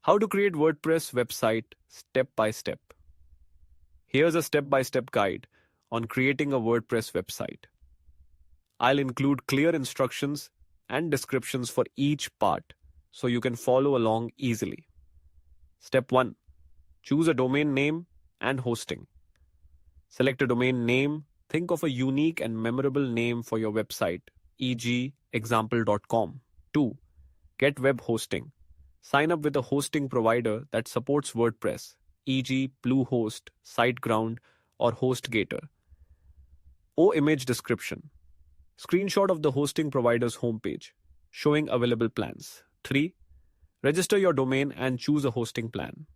How to create WordPress website step by step. Here's a step-by-step guide on creating a WordPress website. I'll include clear instructions and descriptions for each part so you can follow along easily. Step 1. Choose a domain name and hosting. Select a domain name. Think of a unique and memorable name for your website, e.g. example.com. 2. Get web hosting. Sign up with a hosting provider that supports WordPress, e.g. Bluehost, SiteGround, or HostGator. Image description. Screenshot of the hosting provider's homepage, showing available plans. 3. Register your domain and choose a hosting plan.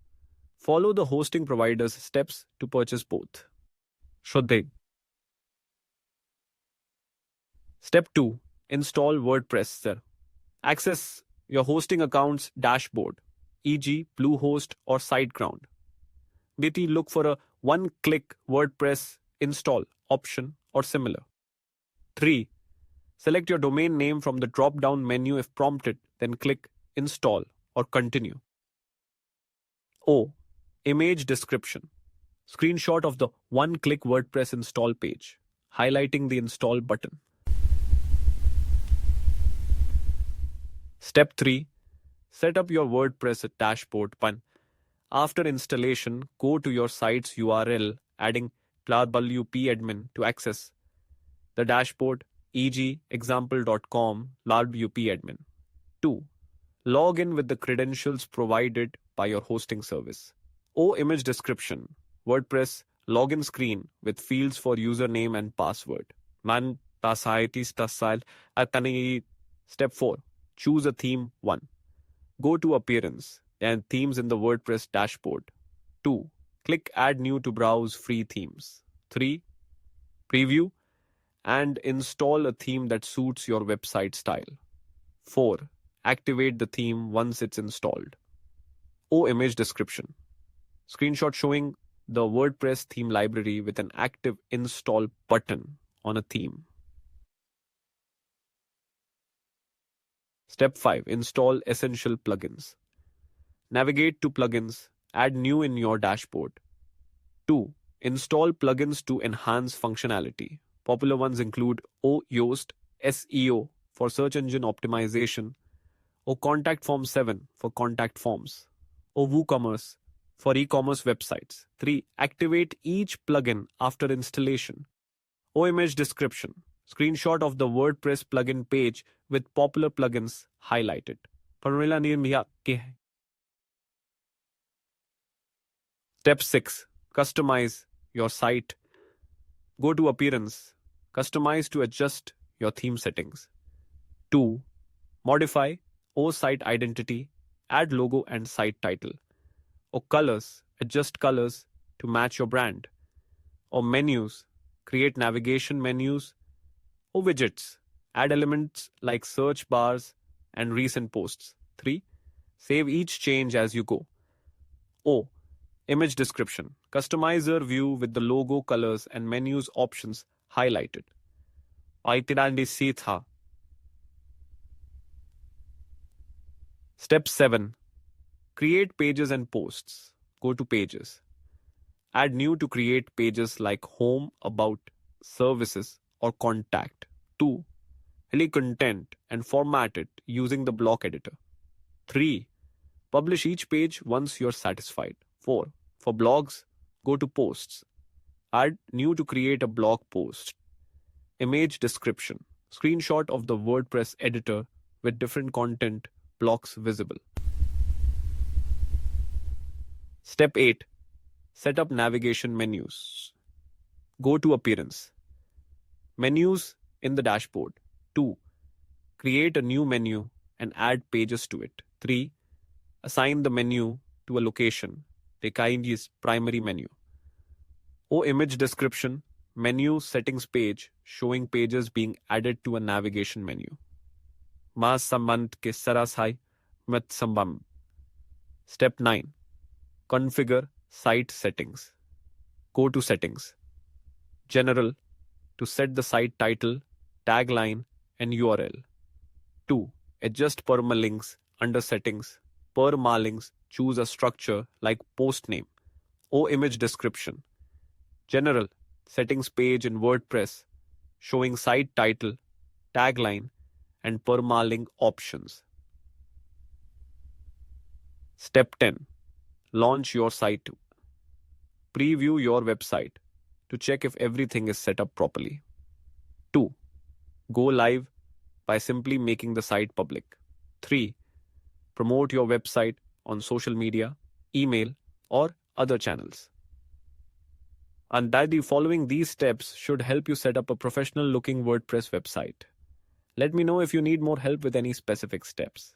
Follow the hosting provider's steps to purchase both. Shraddhe. Step 2. Install WordPress. Access your hosting account's dashboard, e.g. Bluehost or SiteGround. BT look for a one-click WordPress install option or similar. 3. Select your domain name from the drop-down menu if prompted, then click Install or Continue. Image description. Screenshot of the one-click WordPress install page, highlighting the install button. Step 3. Set up your WordPress dashboard. After installation, go to your site's URL, adding wp-admin to access the dashboard, e.g. example.com wp-admin. 2. Log in with the credentials provided by your hosting service. Image description. WordPress login screen with fields for username and password. Step 4. Choose a theme. 1. Go to Appearance and Themes in the WordPress dashboard. 2. Click Add New to browse free themes. 3. Preview and install a theme that suits your website style. 4. Activate the theme once it's installed. Image description. Screenshot showing the WordPress theme library with an active install button on a theme. Step 5. Install essential plugins. Navigate to plugins. Add new in your dashboard. 2. Install plugins to enhance functionality. Popular ones include Yoast SEO for search engine optimization, Contact Form 7 for contact forms, WooCommerce for e-commerce websites. 3. Activate each plugin after installation. Image description. Screenshot of the WordPress plugin page with popular plugins highlighted. Step 6. Customize your site. Go to Appearance. Customize to adjust your theme settings. 2. Modify site identity. Add logo and site title. Colors. Adjust colors to match your brand. Menus. Create navigation menus. Widgets. Add elements like search bars and recent posts. 3. Save each change as you go. Image description. Customizer view with the logo, colors, and menus options highlighted. Step 7. Create pages and posts. Go to Pages. Add new to create pages like Home, About, Services, or Contact. 2. Delete content and format it using the block editor. 3. Publish each page once you're satisfied. 4. For blogs, go to Posts. Add new to create a blog post. Image description. Screenshot of the WordPress editor with different content blocks visible. Step 8. Set up navigation menus. Go to Appearance. Menus in the dashboard. 2. Create a new menu and add pages to it. 3. Assign the menu to a location. Is primary menu. Image description. Menu settings page showing pages being added to a navigation menu. Step 9. Configure site settings. Go to Settings. General to set the site title, tagline, and URL. 2. Adjust permalinks under Settings Permalinks, choose a structure like post name or image description. General, settings page in WordPress, showing site title, tagline, and permalink options. Step 10. Launch your site. Preview your website to check if everything is set up properly. 2. Go live by simply making the site public. 3. Promote your website on social media, email, or other channels. Undoubtedly, following these steps should help you set up a professional looking WordPress website. Let me know if you need more help with any specific steps.